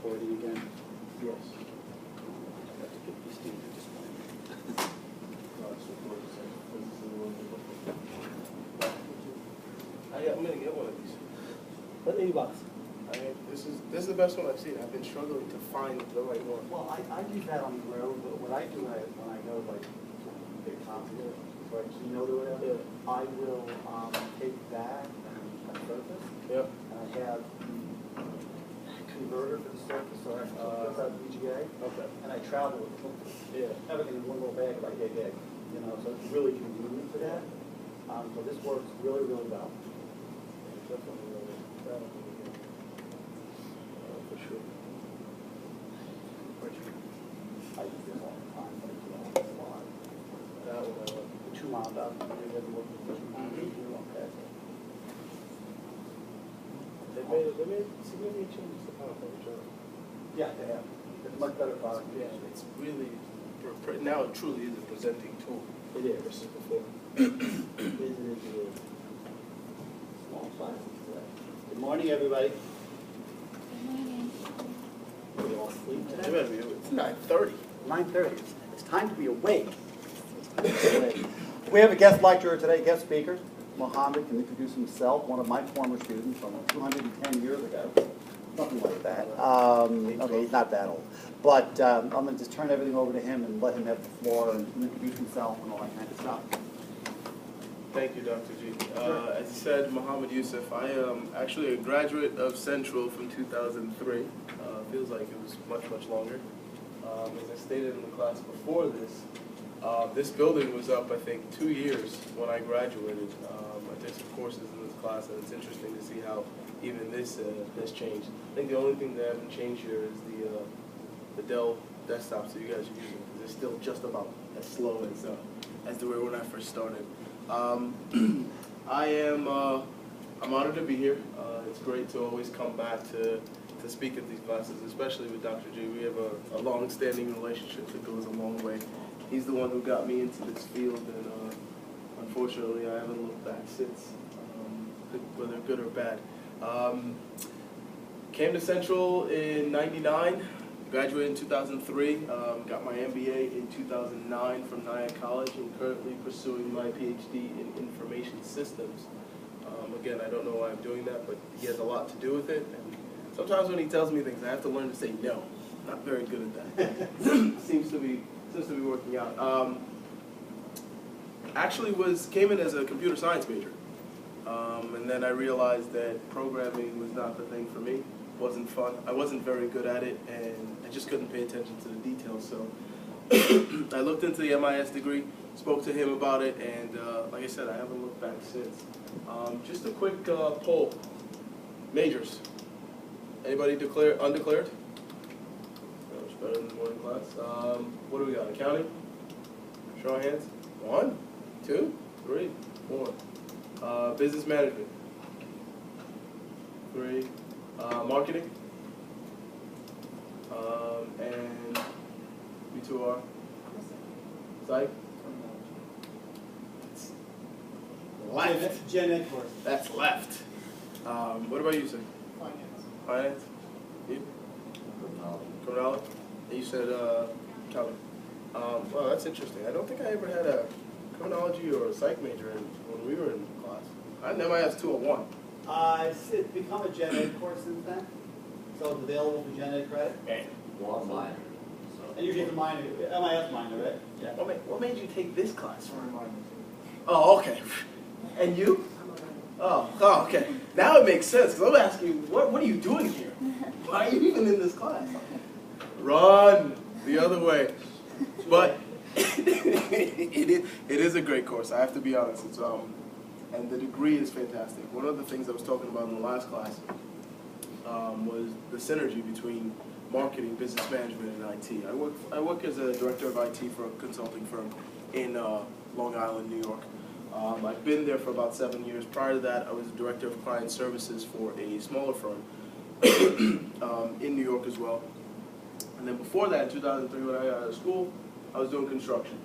authority again? Yes. I have to get these things at this point. I'm gonna get one of these. But $80. This is the best one I've seen. I've been struggling to find the right one. Well, I use that on the road, but what I do when I go like big concerts, or a keynote or whatever, I will take that and surface. Yep. And I have the converter for the surface, so I have out VGA. Okay. And I travel with everything in one little bag like a gig. You know, so it's really convenient for that. So this works really, really well. Definitely for sure. I use this all the time, but it's a lot. That one I love. The 2 mile down, it doesn't work with 2 mile. Okay. They made significant changes to PowerPoint, which are. Yeah, they have. It's a much better product. Yeah, it's really, now it truly is a presenting tool. It is. Versus before. It is. Small classes today. Good morning, everybody. Are we all asleep It today? better be, it's 9:30. 9:30. It's time to be awake. We have a guest lecturer today, guest speaker. Mohammed can introduce himself, one of my former students from 210 years ago. Something like that. Okay, he's not that old. But I'm going to just turn everything over to him and let him have the floor and introduce himself and all that kind of stuff. Thank you, Dr. G. As you said, Mohammed Yusuf. I am actually a graduate of Central from 2003. Feels like it was much, much longer. As I stated in the class before this, this building was up, I think, 2 years when I graduated. I took some courses in this class, and it's interesting to see how even this has changed. I think the only thing that hasn't changed here is the Dell desktops that you guys are using, because they're still just about as slow as they were when I first started. I'm honored to be here. It's great to always come back to speak at these classes, especially with Dr. G. We have a long-standing relationship that goes a long way. He's the one who got me into this field, and unfortunately, I haven't looked back since, whether good or bad. Came to Central in '99, graduated in 2003, got my MBA in 2009 from Nyack College, and currently pursuing my PhD in information systems. Again, I don't know why I'm doing that, but he has a lot to do with it. And sometimes when he tells me things, I have to learn to say no. Not very good at that. seems to be working out. Actually came in as a computer science major. And then I realized that programming was not the thing for me. It wasn't fun. I wasn't very good at it, and I just couldn't pay attention to the details. So I looked into the MIS degree, spoke to him about it, and like I said, I haven't looked back since. Just a quick poll. Majors. Anybody undeclared? That was better than the morning class. What do we got? Accounting? Show of hands. 1, 2, 3, 4. Business management. 3. Marketing. And you two are? Psych? Left. That's Gen Ed course. That's left. What about you, sir? Finance. Finance? You? Criminology. And you said accounting. Well, that's interesting. I don't think I ever had a criminology or a psych major when we were in class. I never asked 201. It's become a Gen Ed course since then, so it's available for Gen Ed credit. Well, minor. And usually it's a minor, MIS minor, right? Yeah. What made you take this class for? Oh, okay. And you? Oh, okay. Now it makes sense, because I'm asking you, what are you doing here? Why are you even in this class? Run the other way. But it is a great course, I have to be honest. It's, and the degree is fantastic. One of the things I was talking about in the last class was the synergy between marketing, business management, and IT. I work as a director of IT for a consulting firm in Long Island, New York. I've been there for about 7 years. Prior to that, I was a director of client services for a smaller firm in New York as well. And then before that, in 2003, when I got out of school, I was doing construction.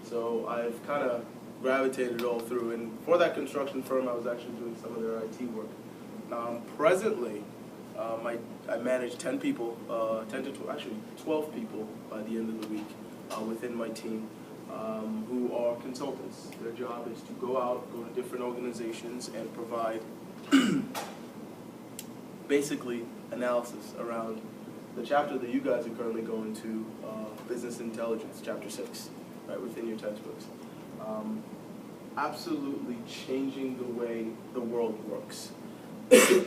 So I've kind of gravitated all through. And for that construction firm, I was actually doing some of their IT work. Presently, I manage 10 people, 10 to 12, actually 12 people by the end of the week within my team who are consultants. Their job is to go out, go to different organizations and provide basically analysis around the chapter that you guys are currently going to, Business Intelligence, Chapter 6, right, within your textbooks. Absolutely changing the way the world works.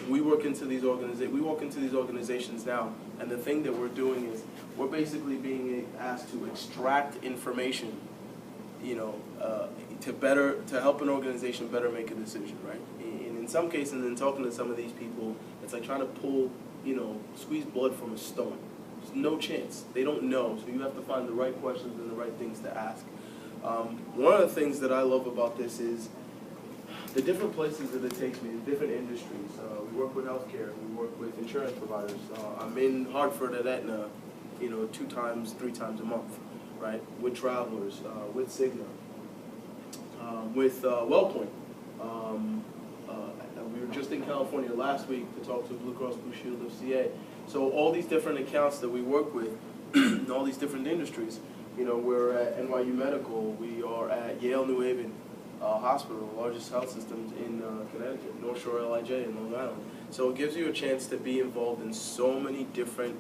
We walk into these organizations now, and the thing that we're doing is we're basically being asked to extract information, you know, to help an organization better make a decision, right? And in some cases, in talking to some of these people, it's like trying to pull, you know, squeeze blood from a stone. There's no chance. They don't know, so you have to find the right questions and the right things to ask. One of the things that I love about this is the different places that it takes me in different industries. We work with healthcare, we work with insurance providers. I'm in Hartford at Aetna, you know, 2 times, 3 times a month, right? With Travelers, with Cigna, with WellPoint. We were just in California last week to talk to Blue Cross Blue Shield of CA. So all these different accounts that we work with in all these different industries, you know, we're at NYU Medical, we are at Yale New Haven Hospital, the largest health systems in Connecticut, North Shore LIJ in Long Island. So it gives you a chance to be involved in so many different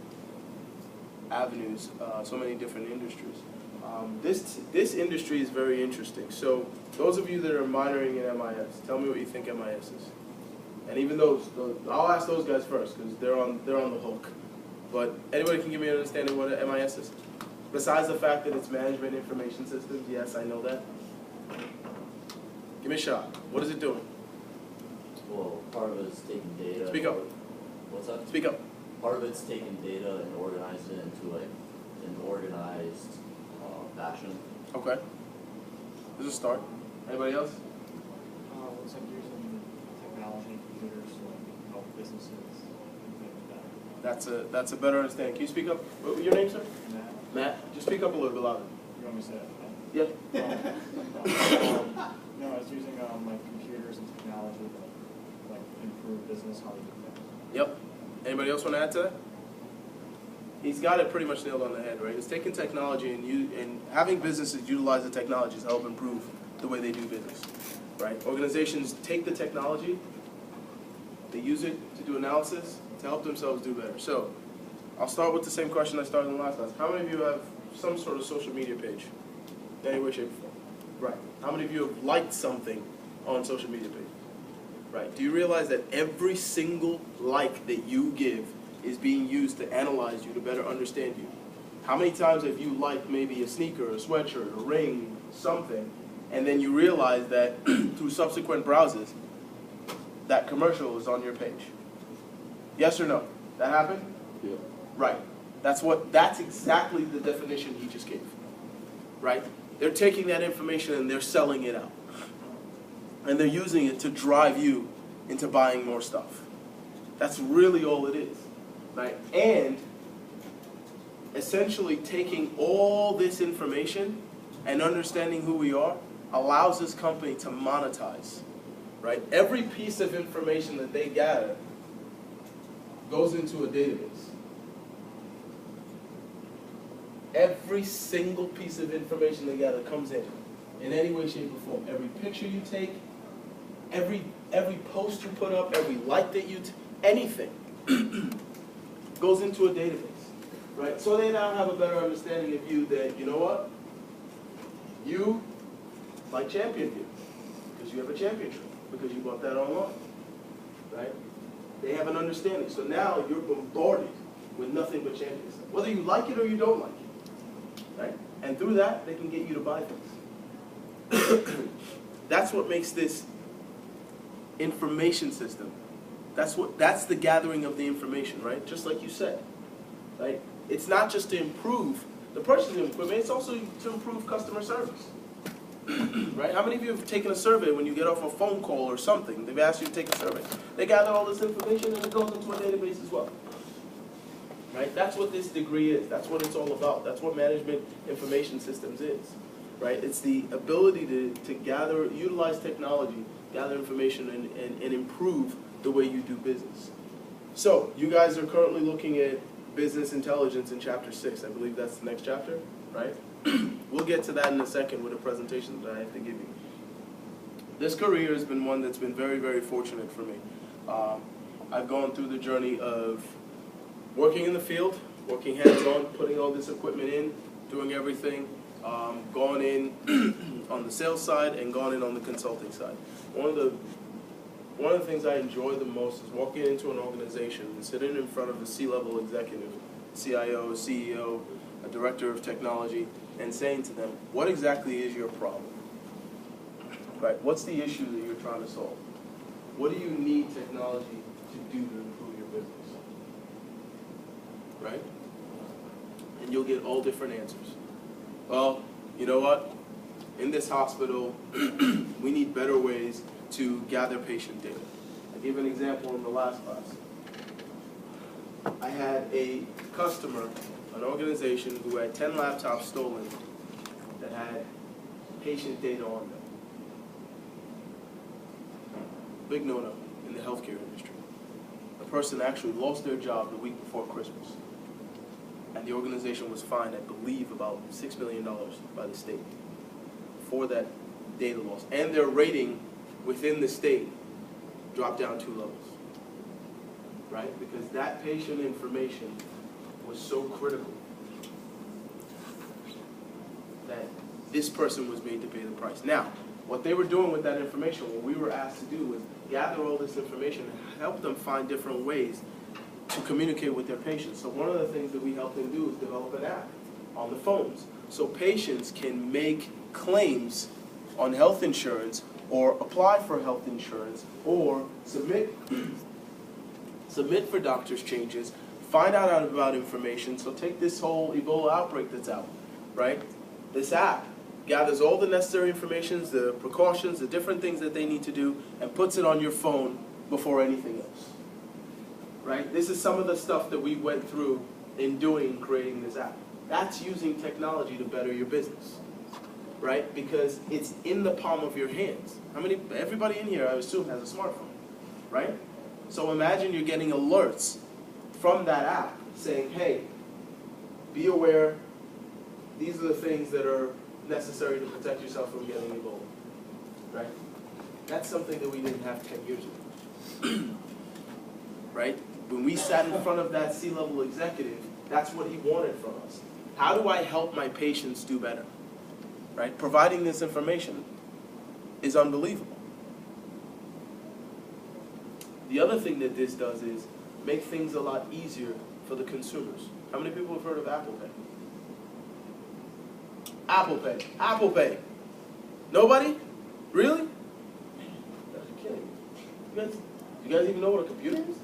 avenues, so many different industries. This industry is very interesting. So those of you that are minoring in MIS, tell me what you think MIS is. And even those, I'll ask those guys first because they're on the hook. But anybody can give me an understanding what an MIS is? Besides the fact that it's management information systems, yes, I know that. Give me a shot. What is it doing? Well, part of it is taking data. Speak up. What's that? Speak up. Part of it's taking data and organizing it into like an organized fashion. Okay. There's a start. Anybody else? Looks like using technology, computers to help businesses and things like that. That's a better understanding. Can you speak up? What was your name, sir? Matt, Matt. Just speak up a little bit louder. you want me to say that? Yeah. No, I was using like computers and technology to like improve business, how we do things. Yep. Anybody else want to add to that? He's got it pretty much nailed on the head, right? It's taking technology and having businesses utilize the technology to help improve the way they do business, right? Organizations take the technology, they use it to do analysis to help themselves do better. So I'll start with the same question I started in the last class. How many of you have some sort of social media page? Any way, shape, or form? Right. How many of you have liked something on social media page? Right. Do you realize that every single like that you give is being used to analyze you, to better understand you? How many times have you liked maybe a sneaker, a sweatshirt, a ring, something, and then you realize that through subsequent browses, that commercial is on your page? Yes or no? That happened? Yeah. Right. That's exactly the definition he just gave. Right? They're taking that information and they're selling it out. And they're using it to drive you into buying more stuff. That's really all it is. Right? And essentially taking all this information and understanding who we are allows this company to monetize. Right? Every piece of information that they gather goes into a database. Every single piece of information they gather comes in any way, shape, or form. Every picture you take, every post you put up, every like that you anything goes into a database, right? So they now have a better understanding of you that, you know what? You like champion gear because you have a championship, because you bought that online, right? They have an understanding. So now you're bombarded with nothing but champion stuff, whether you like it or you don't like it. Right? And through that, they can get you to buy things. That's what makes this information system. That's the gathering of the information, right? Just like you said, right? It's not just to improve the purchasing equipment, it's also to improve customer service. Right? How many of you have taken a survey when you get off a phone call or something? They've asked you to take a survey. They gather all this information and it goes into a database as well. Right? That's what this degree is. That's what it's all about. That's what management information systems is. Right? It's the ability to gather, utilize technology, gather information, and improve the way you do business. So, you guys are currently looking at business intelligence in chapter 6. I believe that's the next chapter, right? We'll get to that in a second with a presentation that I have to give you. This career has been one that's been very, very fortunate for me. I've gone through the journey of working in the field, working hands-on, putting all this equipment in, doing everything, gone in on the sales side and gone in on the consulting side. One of the things I enjoy the most is walking into an organization and sitting in front of a C-level executive, CIO, CEO, a director of technology, and saying to them, what exactly is your problem? Right? What's the issue that you're trying to solve? What do you need technology to do to improve your business? Right? And you'll get all different answers. Well, you know what? In this hospital, we need better ways to gather patient data. I gave an example in the last class. I had a customer, an organization who had 10 laptops stolen that had patient data on them. Big no-no in the healthcare industry. The person actually lost their job the week before Christmas. And the organization was fined, I believe, about $6 million by the state for that data loss. And their rating within the state dropped down 2 levels. Right? Because that patient information was so critical that this person was made to pay the price. Now, what they were doing with that information, what we were asked to do was gather all this information and help them find different ways to communicate with their patients. So one of the things that we help them do is develop an app on the phones. So patients can make claims on health insurance or apply for health insurance or submit for doctor's changes, find out about information. So take this whole Ebola outbreak that's out, right? This app gathers all the necessary information, the precautions, the different things that they need to do, and puts it on your phone before anything else. Right? This is some of the stuff that we went through in creating this app. That's using technology to better your business. Right? Because it's in the palm of your hands. Everybody in here, I assume, has a smartphone. Right? So imagine you're getting alerts from that app saying, hey, be aware, these are the things that are necessary to protect yourself from getting Ebola. Right? That's something that we didn't have 10 years ago. Right? When we sat in front of that C-level executive, that's what he wanted from us. How do I help my patients do better? Right? Providing this information is unbelievable. The other thing that this does is make things a lot easier for the consumers. How many people have heard of Apple Pay? Apple Pay. Apple Pay. Nobody? Really? You guys are kidding me. You guys even know what a computer is?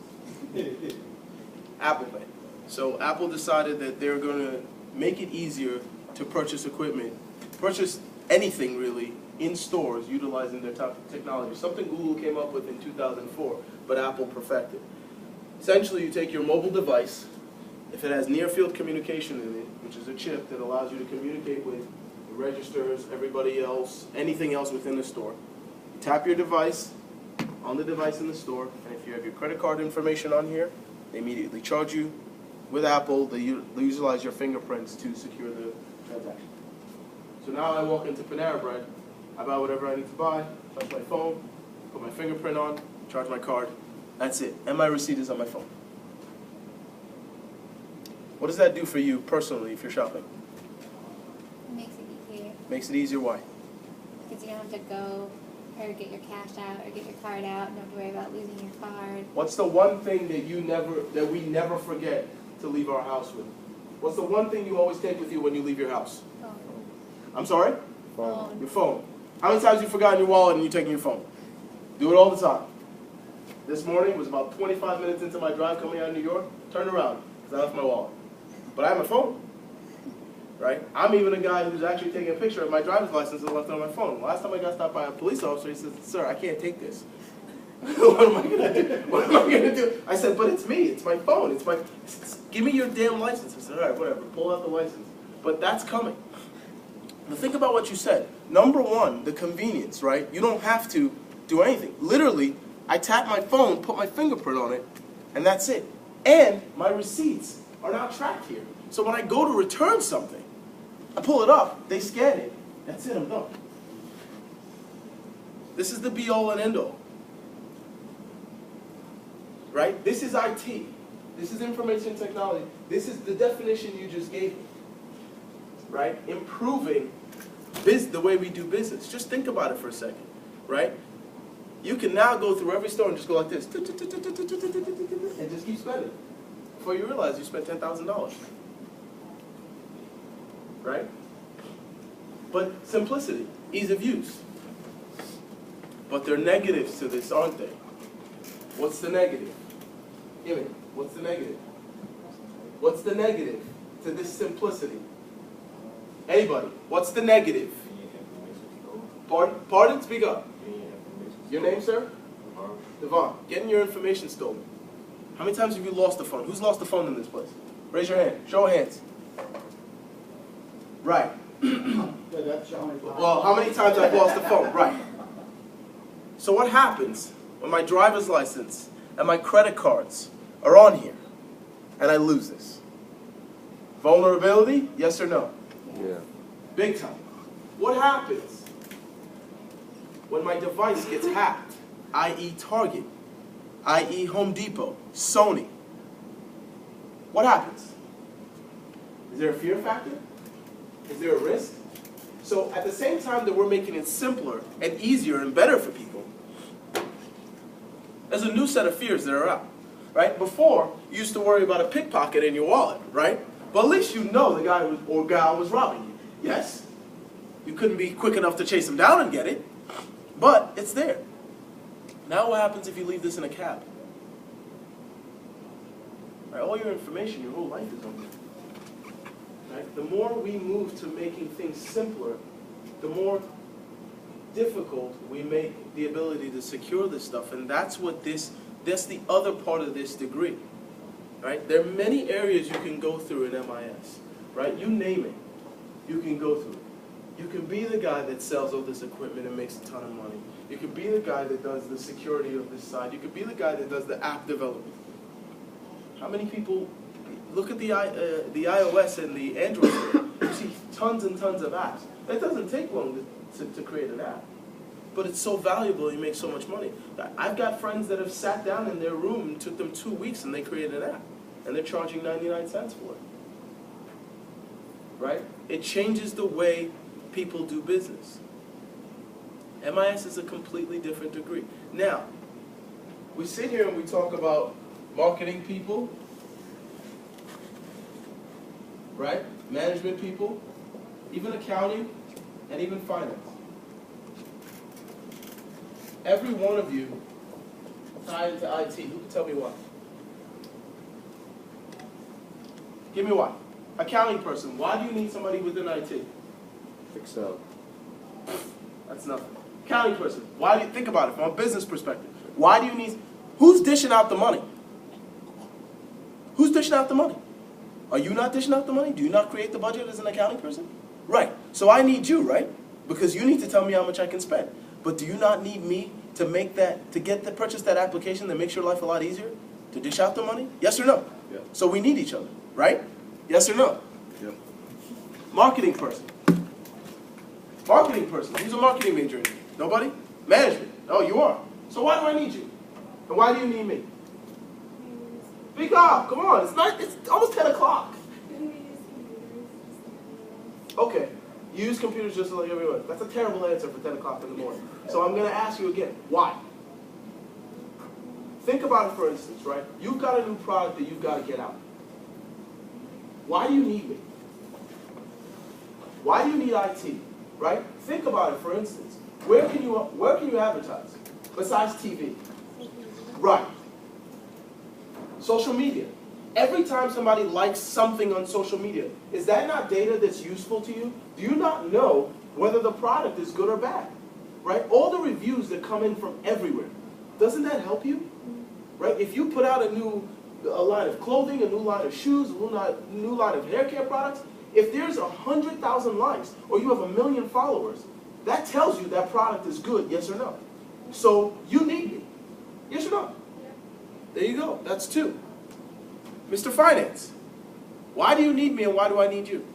Apple Pay. So Apple decided that they're going to make it easier to purchase equipment, purchase anything really, in stores utilizing their technology. Something Google came up with in 2004, but Apple perfected. Essentially, you take your mobile device, if it has near-field communication in it, which is a chip that allows you to communicate with the registers, everybody else, anything else within the store. You tap your device on the device in the store, and if you have your credit card information on here, they immediately charge you. With Apple, they utilize your fingerprints to secure the transaction. So now I walk into Panera Bread, I buy whatever I need to buy, touch my phone, put my fingerprint on, charge my card, that's it. And my receipt is on my phone. What does that do for you personally if you're shopping? It makes it easier. Makes it easier, why? Because you don't have to go or get your cash out or get your card out. You don't have to worry about losing your card. What's the one thing that we never forget to leave our house with? What's the one thing you always take with you when you leave your house? Phone. I'm sorry? Phone. Your phone. How many times have you forgotten your wallet and you're taking your phone? Do it all the time. This morning was about 25 minutes into my drive coming out of New York. Turned around because I left my wallet. But I have my phone. Right? I'm even a guy who's actually taking a picture of my driver's license and left it on my phone. Last time I got stopped by a police officer, he said, "Sir, I can't take this." What am I going to do? What am I going to do? I said, "But it's me. It's my phone. Give me your damn license." I said, "All right, whatever. Pull out the license." But that's coming. But think about what you said. Number one, the convenience, right? You don't have to do anything. Literally, I tap my phone, put my fingerprint on it, And that's it. And my receipts are not tracked here. So when I go to return something, I pull it up, they scan it, that's it, I'm done. This is the be-all and end-all. Right? This is IT. This is information technology. This is the definition you just gave me. Right? Improving the way we do business. Just think about it for a second. Right? You can now go through every store and just go like this. And just keep spending. Before you realize you spent $10,000. Right? But simplicity, ease of use. But there are negatives to this, aren't there? What's the negative? Give me. What's the negative? What's the negative to this simplicity? Anybody? What's the negative? Pardon? Speak up. Your name, sir? Devon. Getting your information stolen. How many times have you lost the phone? Who's lost the phone in this place? Raise your hand. Show of hands. Right. Well, how many times I've lost the phone? Right. So what happens when my driver's license and my credit cards are on here and I lose this? Vulnerability? Yes or no? Yeah. Big time. What happens when my device gets hacked, i.e. Target, i.e. Home Depot, Sony? What happens? Is there a fear factor? Is there a risk? So at the same time that we're making it simpler and easier and better for people, there's a new set of fears that are out. Right? Before, you used to worry about a pickpocket in your wallet, right? But at least you know the guy or gal was robbing you. Yes? You couldn't be quick enough to chase him down and get it, but it's there. Now what happens if you leave this in a cab? Right? All your information, your whole life is on there. Right? The more we move to making things simpler, the more difficult we make the ability to secure this stuff, and that's the other part of this degree. Right? There are many areas you can go through in MIS. Right? You name it, you can go through it. You can be the guy that sells all this equipment and makes a ton of money. You can be the guy that does the security of this side. You could be the guy that does the app development. How many people look at the iOS and the Android store? You see tons and tons of apps. It doesn't take long to create an app. But it's so valuable, you make so much money. I've got friends that have sat down in their room, it took them 2 weeks, and they created an app. And they're charging 99 cents for it. Right? It changes the way people do business. MIS is a completely different degree. Now, we sit here and we talk about marketing people, right? Management people, even accounting, and even finance. Every one of you tied into IT. Who can tell me why? Give me why. Accounting person. Why do you need somebody within IT? Excel. That's nothing. Accounting person. Why do you think about it from a business perspective? Why do you need? Who's dishing out the money? Who's dishing out the money? Are you not dishing out the money? Do you not create the budget as an accounting person? Right. So I need you, right? Because you need to tell me how much I can spend. But do you not need me to make that, to purchase that application that makes your life a lot easier? To dish out the money? Yes or no? Yeah. So we need each other, right? Yes or no? Yeah. Marketing person. Marketing person. Who's a marketing major in here? Nobody? Management. Oh, you are. So why do I need you? And why do you need me? Speak up. Come on. It's almost 10 o'clock. Okay. You use computers just like everyone. That's a terrible answer for 10 o'clock in the morning. So I'm going to ask you again. Why? Think about it for instance, right? You've got a new product that you've got to get out. Why do you need me? Why do you need IT? Right? Think about it for instance. Where can you advertise besides TV? Right. Social media. Every time somebody likes something on social media, is that not data that's useful to you? Do you not know whether the product is good or bad? Right? All the reviews that come in from everywhere, doesn't that help you? Right? If you put out a line of clothing, a new line of shoes, a new line of hair care products, if there's 100,000 likes or you have 1 million followers, that tells you that product is good, yes or no? So you need me. Yes or no? There you go. That's 2. Mr. Finance, why do you need me and why do I need you?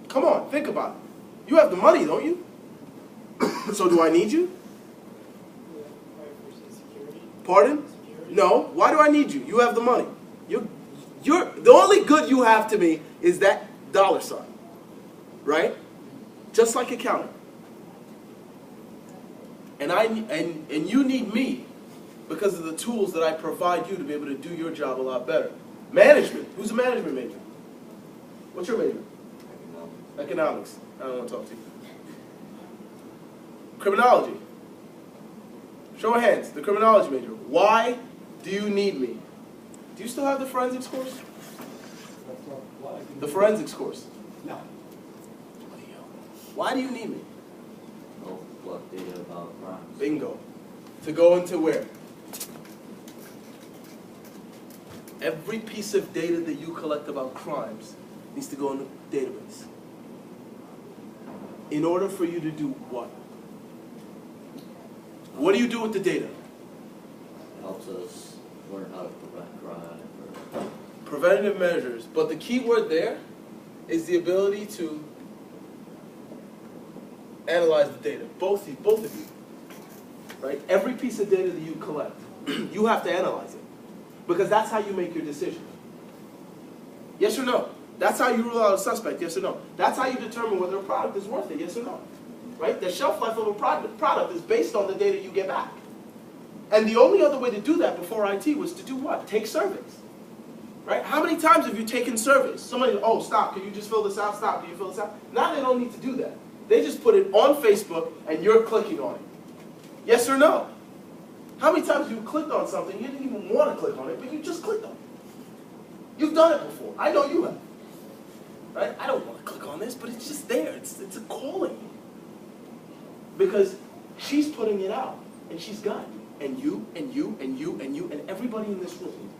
Come on, think about it. You have the money, don't you? So do I need you? Pardon? No. Why do I need you? You have the money. You're the only good you have to me is that $sign, right? Just like accounting. And you need me because of the tools that I provide you to be able to do your job a lot better. Management. Who's a management major? What's your major? Economics. I don't want to talk to you. Criminology. Show of hands. The criminology major. Why do you need me? Do you still have the forensics course? The forensics course. No. Why do you need me? Oh, collect data about crimes. Bingo. To go into where? Every piece of data that you collect about crimes needs to go in the database. In order for you to do what? What do you do with the data? Helps us learn how to prevent crime. Preventative measures. But the key word there is the ability to analyze the data. Both of you. Right? Every piece of data that you collect, you have to analyze it. Because that's how you make your decision. Yes or no? That's how you rule out a suspect, yes or no? That's how you determine whether a product is worth it, yes or no? Right? The shelf life of a product is based on the data you get back. And the only other way to do that before IT was to do what? Take surveys. Right? How many times have you taken surveys? Somebody, oh, stop, can you just fill this out? Stop, can you fill this out? Now they don't need to do that. They just put it on Facebook and you're clicking on it. Yes or no? How many times have you clicked on something, you didn't even want to click on it, but you just clicked on it? You've done it before. I know you have. Right? I don't want to click on this, but it's just there. It's a calling. Because she's putting it out, and she's got you, and you, and you, and you, and you, and everybody in this room.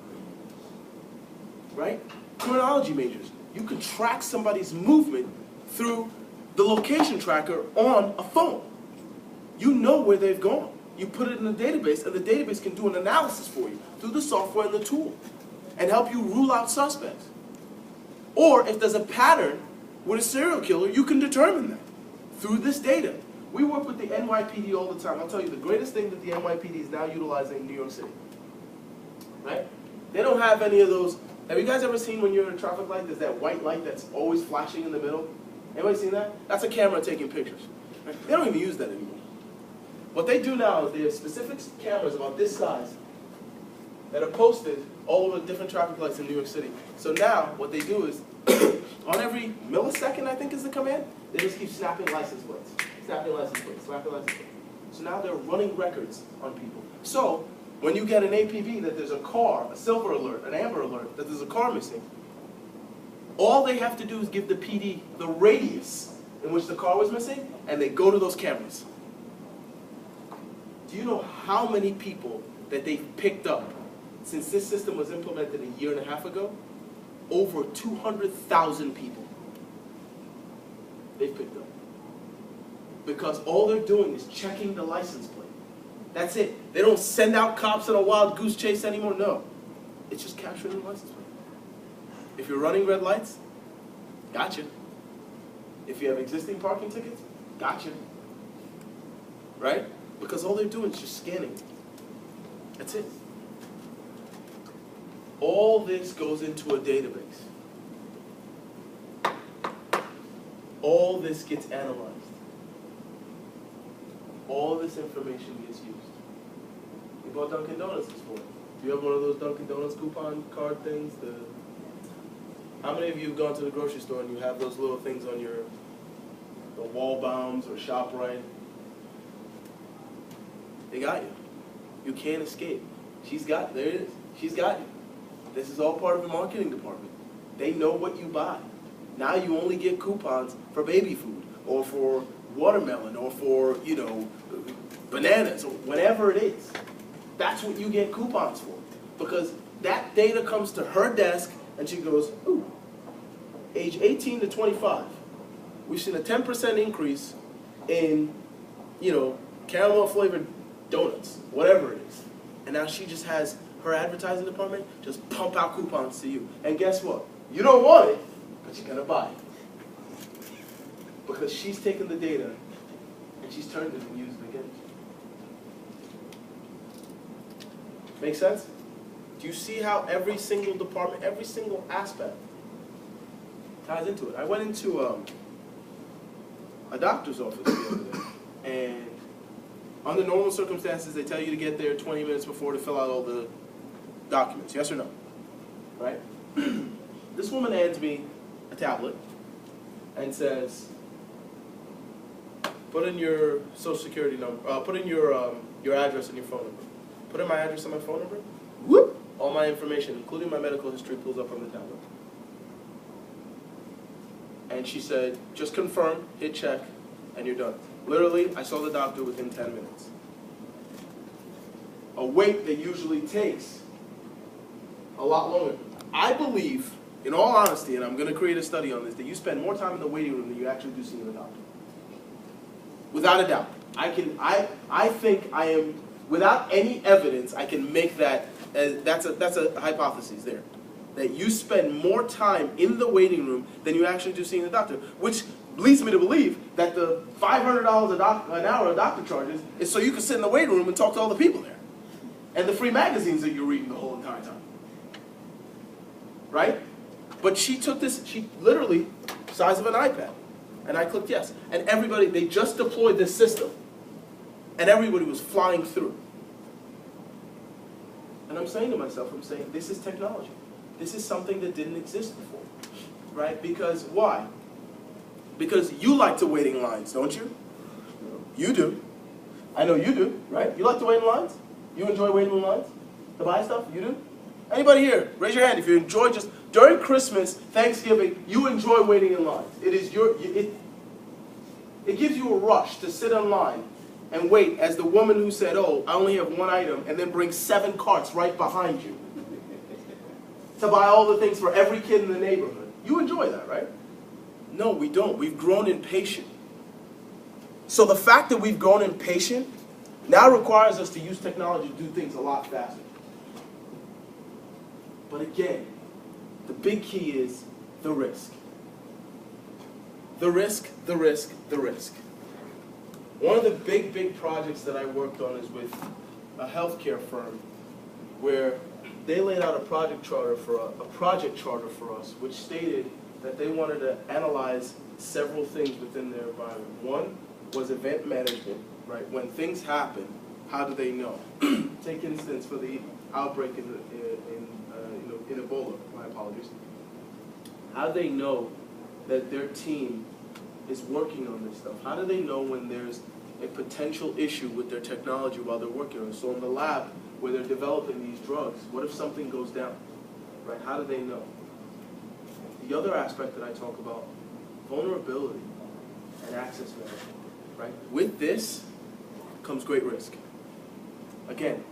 Right? Criminology majors. You can track somebody's movement through the location tracker on a phone. You know where they've gone. You put it in a database, and the database can do an analysis for you through the software and the tool and help you rule out suspects. Or if there's a pattern with a serial killer, you can determine that through this data. We work with the NYPD all the time. I'll tell you, the greatest thing that the NYPD is now utilizing in New York City, right? They don't have any of those. Have you guys ever seen when you're in a traffic light, there's that white light that's always flashing in the middle? Anybody seen that? That's a camera taking pictures. Right? They don't even use that anymore. What they do now is they have specific cameras about this size that are posted all over different traffic lights in New York City. So now what they do is, on every millisecond, I think is the command, they just keep snapping license plates. Snapping license plates, snapping license plates. So now they're running records on people. So when you get an APB that there's a car, a silver alert, an amber alert, that there's a car missing, all they have to do is give the PD the radius in which the car was missing, and they go to those cameras. Do you know how many people that they've picked up since this system was implemented a year and a half ago? Over 200,000 people they've picked up. Because all they're doing is checking the license plate. That's it. They don't send out cops on a wild goose chase anymore. No. It's just capturing the license plate. If you're running red lights, gotcha. If you have existing parking tickets, gotcha. Right? Because all they're doing is just scanning. That's it. All this goes into a database. All this gets analyzed. All this information gets used. You bought Dunkin' Donuts this morning. Do you have one of those Dunkin' Donuts coupon card things? How many of you have gone to the grocery store and you have those little things on the wall bounds or ShopRite? They got you. You can't escape. She's got you. There it is. She's got you. This is all part of the marketing department. They know what you buy. Now you only get coupons for baby food or for watermelon or for, bananas or whatever it is. That's what you get coupons for. Because that data comes to her desk and she goes, ooh, age 18 to 25. We've seen a 10% increase in, caramel flavored donuts, whatever it is. And now she just has her advertising department just pump out coupons to you. And guess what? You don't want it, but you're gonna buy it. Because she's taken the data and she's turned it and used it against you. Make sense? Do you see how every single department, every single aspect ties into it? I went into a doctor's office the other day, and under normal circumstances, they tell you to get there 20 minutes before to fill out all the documents. Yes or no? Right? This woman hands me a tablet and says, put in your social security number, put in your address and your phone number. Put in my address and my phone number. Whoop! All my information, including my medical history, pulls up on the tablet. And she said, just confirm, hit check, and you're done. Literally, I saw the doctor within 10 minutes. A wait that usually takes a lot longer. I believe, in all honesty, and I'm going to create a study on this, that you spend more time in the waiting room than you actually do seeing the doctor. Without a doubt. I think I am, without any evidence, I can make that, that's a hypothesis there. That you spend more time in the waiting room than you actually do seeing the doctor, which leads me to believe that the $500 an hour a doctor charges is so you can sit in the waiting room and talk to all the people there. And the free magazines that you're reading the whole entire time. Right? But she took this, she literally, size of an iPad. And I clicked yes. And everybody, they just deployed this system. And everybody was flying through. And I'm saying to myself, this is technology. This is something that didn't exist before. Right? Because why? Because you like to wait in lines, don't you? You do. I know you do, right? You like to wait in lines? You enjoy waiting in lines? To buy stuff? You do? Anybody here? Raise your hand if you enjoy just, during Christmas, Thanksgiving, you enjoy waiting in lines. It is it gives you a rush to sit in line and wait as the woman who said, oh, I only have one item, and then brings 7 carts right behind you to buy all the things for every kid in the neighborhood. You enjoy that, right? No, we don't. We've grown impatient. So the fact that we've grown impatient now requires us to use technology to do things a lot faster. But again, the big key is the risk. The risk, the risk, the risk. One of the big projects that I worked on is with a healthcare firm where they laid out a project charter for us, which stated that they wanted to analyze several things within their environment. One was event management, right? When things happen, how do they know? Take instance for the outbreak in Ebola. My apologies. How do they know that their team is working on this stuff? How do they know when there's a potential issue with their technology while they're working on it? So in the lab where they're developing these drugs, what if something goes down? Right? How do they know? The other aspect that I talk about, vulnerability and access management. Right? With this comes great risk. Again,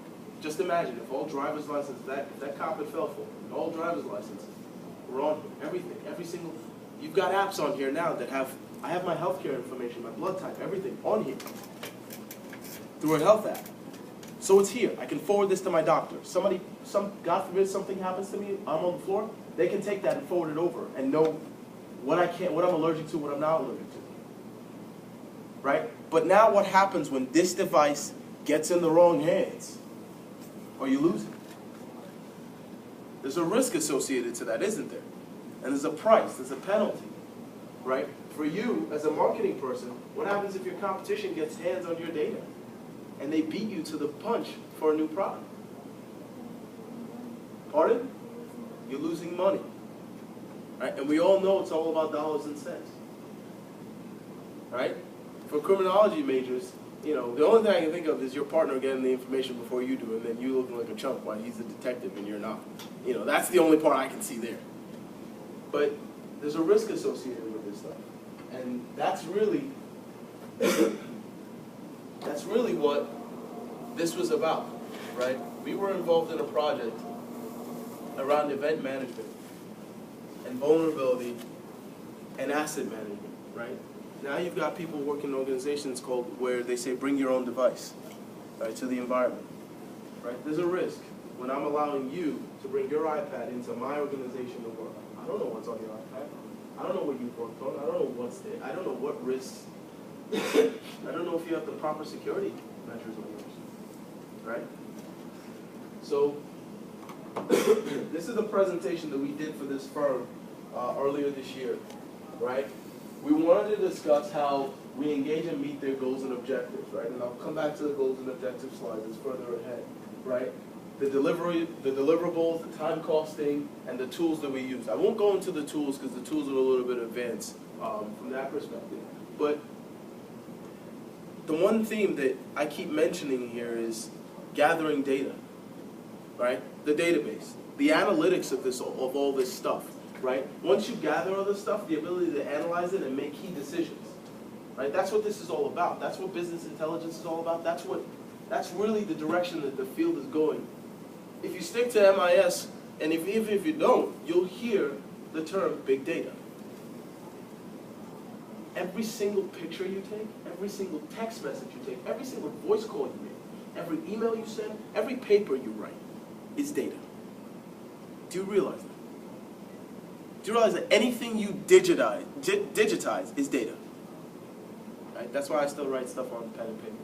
just imagine if all driver's licenses, if that cop had fell for it, all driver's licenses were on here, everything, every single, you've got apps on here now that have, I have my healthcare information, my blood type, everything on here through a health app. So it's here. I can forward this to my doctor. God forbid something happens to me, I'm on the floor, they can take that and forward it over and know what I'm allergic to, what I'm not allergic to. Right? But now what happens when this device gets in the wrong hands? Or you lose it. There's a risk associated to that, isn't there? And there's a price, there's a penalty, right? For you, as a marketing person, what happens if your competition gets hands on your data and they beat you to the punch for a new product? Pardon? You're losing money, right? And we all know it's all about dollars and cents, right? For criminology majors, you know, the only thing I can think of is your partner getting the information before you do, and then you looking like a chump while he's a detective and you're not. You know, that's the only part I can see there. But there's a risk associated with this stuff. And that's really what this was about, right? We were involved in a project around event management and vulnerability and asset management, right? Now you've got people working in organizations called where they say bring your own device. right, to the environment. Right? There's a risk when I'm allowing you to bring your iPad into my organization to work. I don't know what's on your iPad. I don't know what you've worked on. I don't know what's there. I don't know what risks. I don't know if you have the proper security measures on yours. Right? So, this is a presentation that we did for this firm earlier this year. Right? We wanted to discuss how we engage and meet their goals and objectives. Right? And I'll come back to the goals and objectives slides. It's further ahead. Right? The deliverables, the time costing, and the tools that we use. I won't go into the tools because the tools are a little bit advanced from that perspective. But the one theme that I keep mentioning here is gathering data, right? The database, the analytics of all this stuff, right? Once you gather all this stuff, the ability to analyze it and make key decisions, right? That's what this is all about. That's what business intelligence is all about. That's really the direction that the field is going. If you stick to MIS, and even if you don't, you'll hear the term big data. Every single picture you take, every single text message you take, every single voice call you make, every email you send, every paper you write is data. Do you realize that? Do you realize that anything you digitize is data? Right? That's why I still write stuff on pen and paper.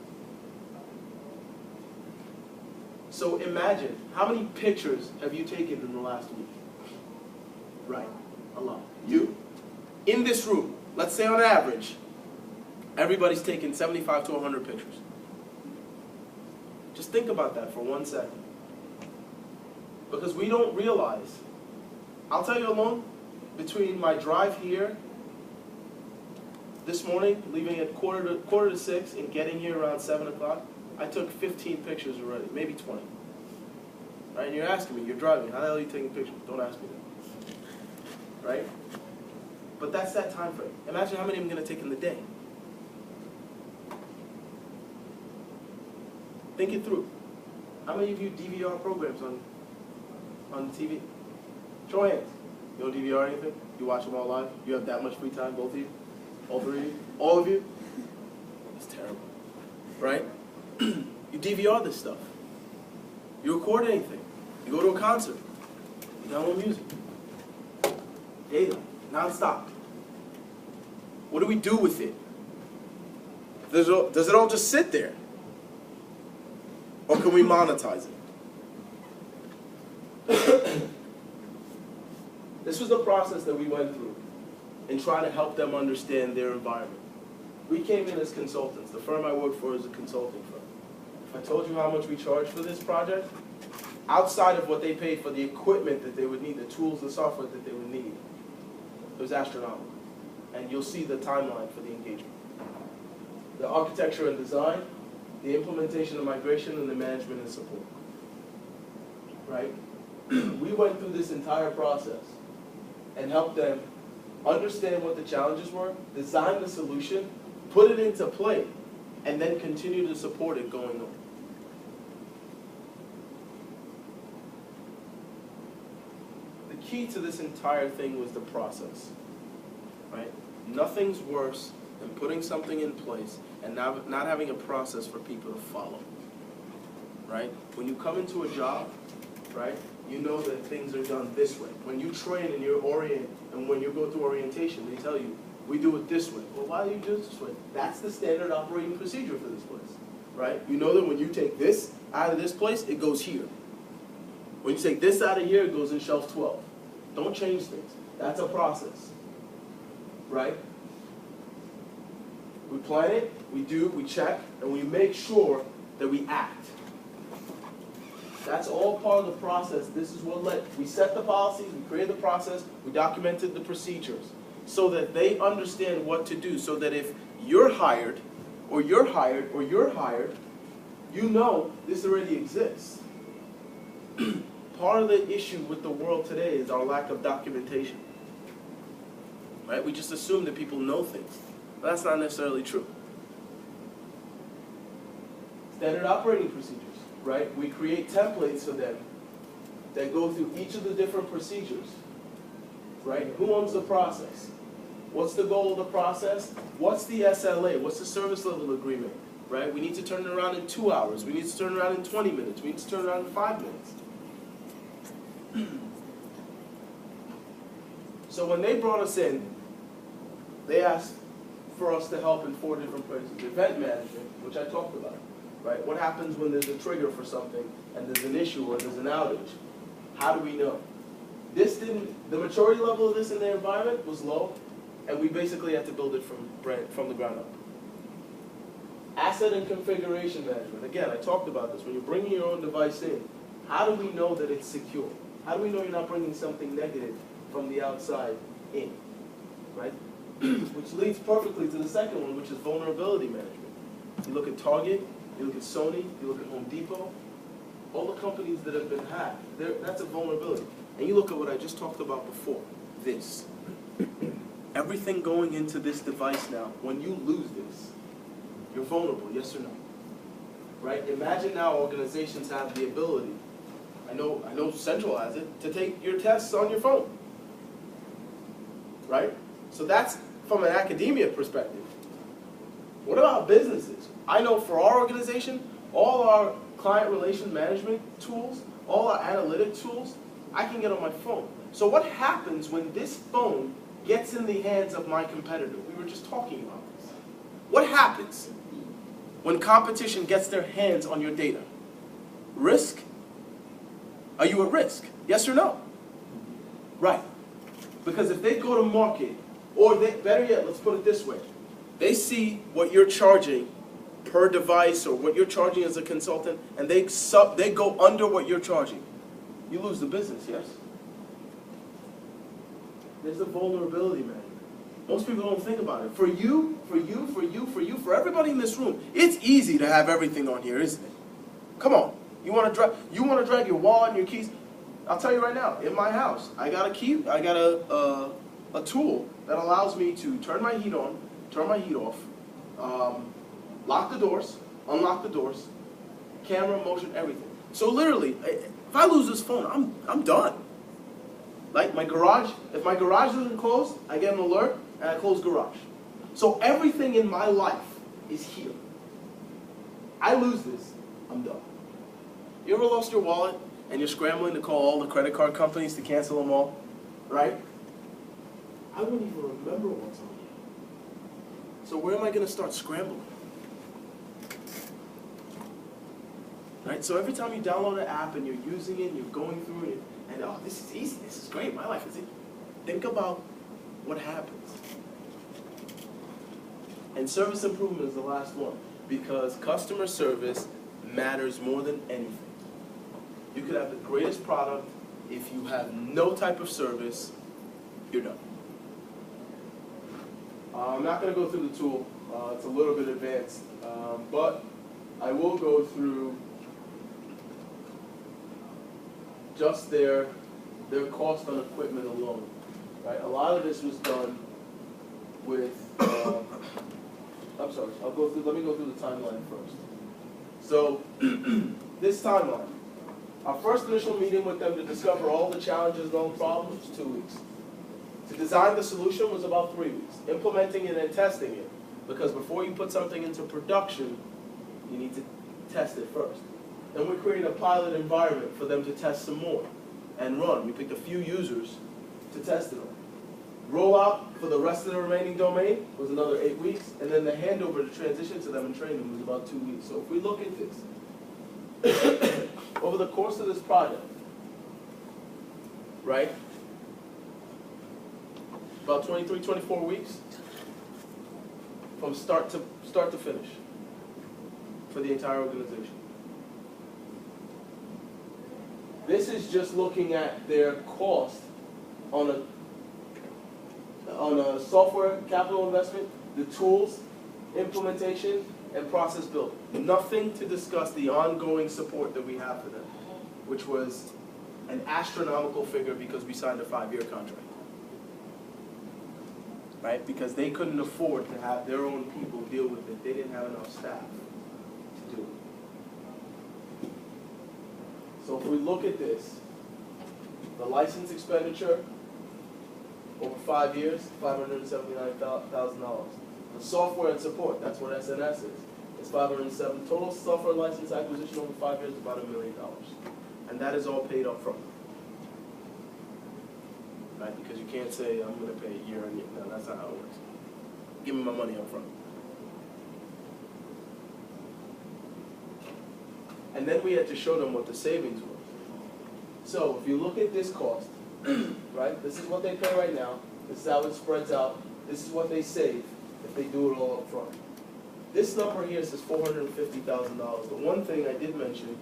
So imagine, how many pictures have you taken in the last week? Right, a lot. You? In this room, let's say on average, everybody's taken 75 to 100 pictures. Just think about that for 1 second. Because we don't realize, I'll tell you alone, between my drive here this morning, leaving at quarter to 6 and getting here around 7 o'clock, I took 15 pictures already, maybe 20. Right? And you're asking me, you're driving, how the hell are you taking pictures? Don't ask me that. Right? But that's that time frame. Imagine how many I'm going to take in the day. Think it through. How many of you DVR programs on the TV? Show of hands. You don't DVR anything? You watch them all live? You have that much free time, both of you? All three of you? All of you? It's terrible. Right? You DVR this stuff. You record anything. You go to a concert. You download music. Data. Non-stop. What do we do with it? Does it all just sit there? Or can we monetize it? This was the process that we went through in trying to help them understand their environment. We came in as consultants. The firm I work for is a consulting firm. If I told you how much we charge for this project, outside of what they paid for the equipment that they would need, the tools, the software that they would need, it was astronomical. And you'll see the timeline for the engagement. The architecture and design, the implementation and migration, and the management and support. Right? We went through this entire process and helped them understand what the challenges were, design the solution, put it into play, and then continue to support it going on. The key to this entire thing was the process, right? Nothing's worse than putting something in place and not having a process for people to follow, right? When you come into a job, right, you know that things are done this way. When you train and you're oriented, and when you go through orientation, they tell you, we do it this way. Well, why do you do it this way? That's the standard operating procedure for this place, right? You know that when you take this out of this place, it goes here. When you take this out of here, it goes in shelf 12. Don't change things. That's a process, right? We plan it, we do, we check, and we make sure that we act. That's all part of the process. This is what we set the policies, we created the process, we documented the procedures so that they understand what to do, so that if you're hired, or you're hired, or you're hired, you know this already exists. Part of the issue with the world today is our lack of documentation. Right? We just assume that people know things. But that's not necessarily true. Standard operating procedures. Right? We create templates for them that go through each of the different procedures. Right? Who owns the process? What's the goal of the process? What's the SLA? What's the service level agreement? right? We need to turn it around in 2 hours. We need to turn it around in 20 minutes. We need to turn it around in 5 minutes. So when they brought us in, they asked for us to help in 4 different places. Event management, which I talked about, right? What happens when there's a trigger for something and there's an issue or there's an outage? How do we know? The maturity level of this in the environment was low, and we basically had to build it from the ground up. Asset and configuration management. Again, I talked about this. When you're bringing your own device in, how do we know that it's secure? How do we know you're not bringing something negative from the outside in, right? Which leads perfectly to the second one, which is vulnerability management. You look at Target, you look at Sony, you look at Home Depot, all the companies that have been hacked, that's a vulnerability. And you look at what I just talked about before, this. Everything going into this device now, when you lose this, you're vulnerable, yes or no? Right? Imagine now organizations have the ability, I know Central has it, to take your tests on your phone. Right? So that's from an academia perspective. What about businesses? I know for our organization, all our client relation management tools, all our analytic tools, I can get on my phone. So what happens when this phone gets in the hands of my competitor? We were just talking about this. What happens when competition gets their hands on your data? Risk? Are you at risk? Yes or no? Right. Because if they go to market, or better yet, let's put it this way, they see what you're charging per device or what you're charging as a consultant, and they go under what you're charging, you lose the business, yes? There's a vulnerability management. Most people don't think about it. For you, for everybody in this room, it's easy to have everything on here, isn't it? Come on. You want to drag your wallet and your keys? I'll tell you right now, in my house, I got a tool that allows me to turn my heat on, turn my heat off, lock the doors, unlock the doors, camera, motion, everything. So literally, if I lose this phone, I'm done. Like my garage, if my garage isn't closed, I get an alert and I close garage. So everything in my life is here. I lose this, I'm done. You ever lost your wallet and you're scrambling to call all the credit card companies to cancel them all, right? I wouldn't even remember what's on here. So where am I going to start scrambling? Right? So every time you download an app and you're using it and you're going through it, and oh, this is easy, this is great, my life is easy. Think about what happens. And service improvement is the last one, because customer service matters more than anything. You could have the greatest product, if you have no type of service, you're done. I'm not going to go through the tool, it's a little bit advanced, but I will go through just their cost on equipment alone. Right? A lot of this was done with, I'm sorry, let me go through the timeline first. So, this timeline. Our first initial meeting with them to discover all the challenges and all the problems was 2 weeks. To design the solution was about 3 weeks. Implementing it and testing it, because before you put something into production, you need to test it first. Then we created a pilot environment for them to test some more and run. We picked a few users to test it on. Rollout for the rest of the remaining domain was another 8 weeks, and then the handover to transition to them and train them was about 2 weeks. So if we look at this, over the course of this project, right, about 23, 24 weeks from start to finish for the entire organization. This is just looking at their cost on a software capital investment, the tools, implementation, and process build. Nothing to discuss the ongoing support that we have for them, which was an astronomical figure because we signed a 5-year contract. Right? Because they couldn't afford to have their own people deal with it. They didn't have enough staff to do it. So if we look at this, the license expenditure over 5 years, $579,000. The software and support, that's what SNS is is 507. Total software license acquisition over 5 years is about $1 million. And that is all paid up front. Right? Because you can't say, I'm going to pay year on year. No, that's not how it works. Give me my money up front. And then we had to show them what the savings were. So if you look at this cost, right? This is what they pay right now. This is how it spreads out. This is what they save if they do it all up front. This number here says $450,000. The one thing I did mention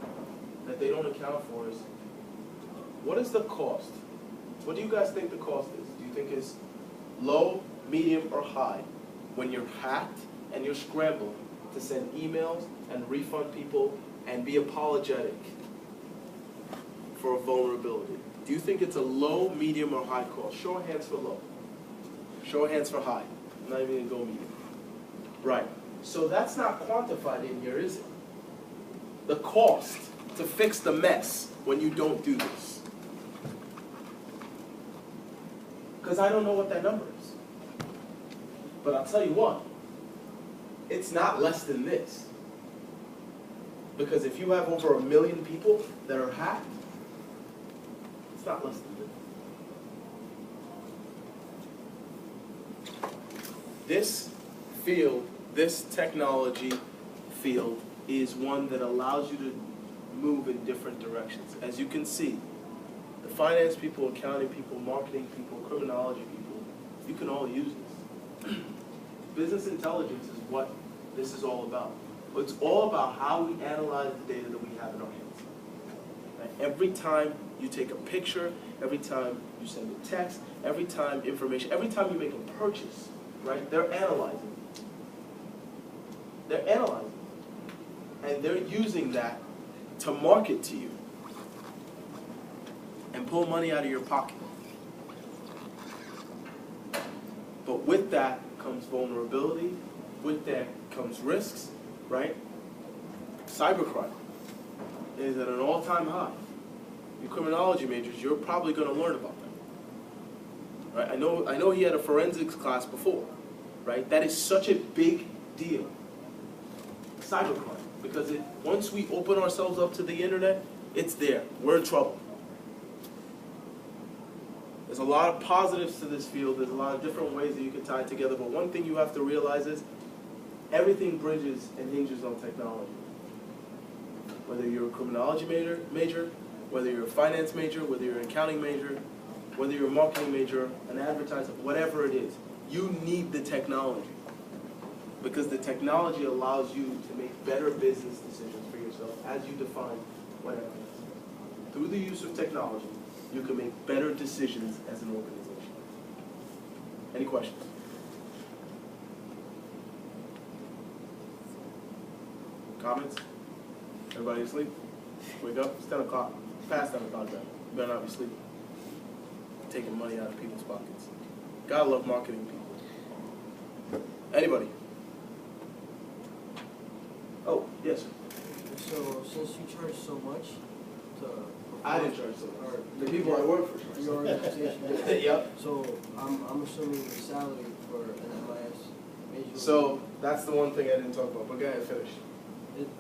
that they don't account for is, what is the cost? What do you guys think the cost is? Do you think it's low, medium, or high when you're hacked and you're scrambling to send emails and refund people and be apologetic for a vulnerability? Do you think it's a low, medium, or high cost? Show of hands for low. Show of hands for high. I'm not even going to go medium. Right. So that's not quantified in here, is it? The cost to fix the mess when you don't do this. Because I don't know what that number is. But I'll tell you what, it's not less than this. Because if you have over 1 million people that are hacked, it's not less than this. This field, this technology field, is one that allows you to move in different directions. As you can see, the finance people, accounting people, marketing people, criminology people, you can all use this. Business intelligence is what this is all about. It's all about how we analyze the data that we have in our hands. Right? Every time you take a picture, every time you send a text, every time information, every time you make a purchase, right? They're analyzing. They're analyzing. And they're using that to market to you and pull money out of your pocket. But with that comes vulnerability, with that comes risks, right? Cybercrime is at an all-time high. You criminology majors, you're probably going to learn about that. Right? I know he had a forensics class before, right? That is such a big deal. Cybercrime. Because once we open ourselves up to the internet, it's there. We're in trouble. There's a lot of positives to this field. There's a lot of different ways that you can tie it together. But one thing you have to realize is everything bridges and hinges on technology. Whether you're a criminology major, whether you're a finance major, whether you're an accounting major, whether you're a marketing major, an advertiser, whatever it is, you need the technology. Because the technology allows you to make better business decisions for yourself as you define whatever it is. Through the use of technology, you can make better decisions as an organization. Any questions? Comments? Everybody asleep? Wake up. It's 10 o'clock. It's past 10 o'clock now. You better not be sleeping. Taking money out of people's pockets. Gotta love marketing people. Anybody? Oh, yes. So, since you charge so much to... I didn't charge so much. The people I work for charge. Your organization. Yep. So, I'm assuming the salary for an MIS major... So, that's the one thing I didn't talk about, but go ahead and finish.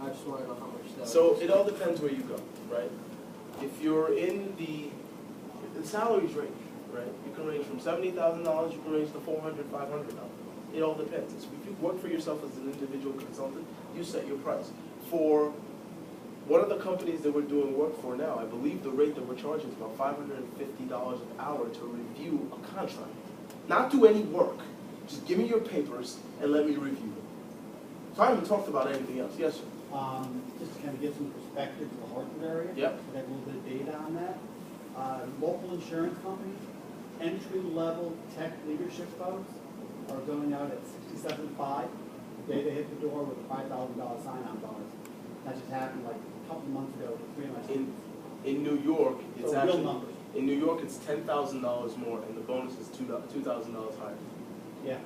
I just want to know how much that So, is. it all depends where you go, right? If you're in the salaries range, right? You can range from $70,000, you can range to $400,000, $500,000. It all depends. If you work for yourself as an individual consultant, you set your price. For one of the companies that we're doing work for now, I believe the rate that we're charging is about $550 an hour to review a contract. Not do any work. Just give me your papers and let me review them. So I haven't talked about anything else. Yes, sir? Just to kind of give some perspective to the Hartford area. Yep. We have a little bit of data on that. Local insurance companies, entry-level tech leadership folks are going out at $67,500. The day they hit the door with a $5,000 sign-on bonus. That just happened like a couple months ago with 3 of my students. In New York, it's So actually... real numbers. In New York, it's $10,000 more, and the bonus is $2,000 higher. Yeah.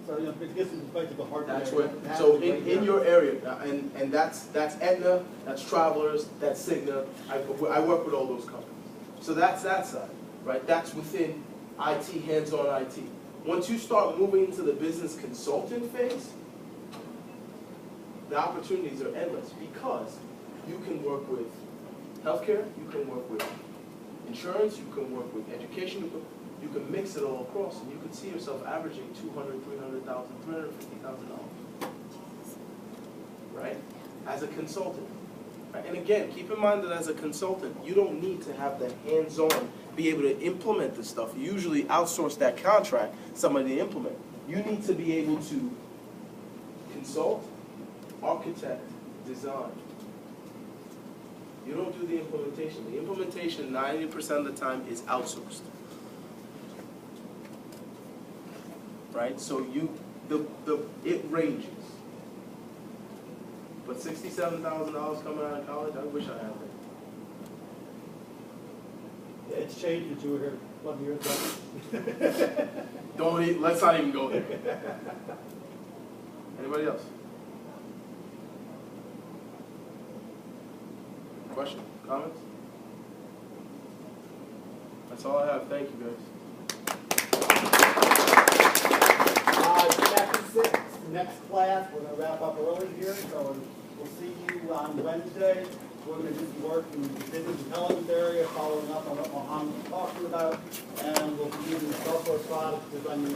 So, you know, to get some perspective of Hartford That's area, what, it so happens right in now. your area, and that's Aetna, that's Travelers, that's Cigna, I work with all those companies. So that's that side, right? That's within IT, hands-on IT. Once you start moving into the business consultant phase, the opportunities are endless because you can work with healthcare, you can work with insurance, you can work with education, you can mix it all across, and you can see yourself averaging $200,000, $300,000, $350,000, right? As a consultant. Right? And again, keep in mind that as a consultant, you don't need to have the hands-on, be able to implement this stuff. You usually outsource that contract, somebody to implement. You need to be able to consult, architect, design. You don't do the implementation. The implementation, 90% of the time, is outsourced. Right? So it ranges. But $67,000 coming out of college, I wish I had that. It's changed since you were here 11 years ago. Let's not even go there. Anybody else? Question? Comments? That's all I have. Thank you, guys. Chapter 6, next class, we're going to wrap up early here, so we'll see you on Wednesday. We're going to do some work in the business intelligence area, following up on what Mohammed was talking about, and we'll be using software products to run your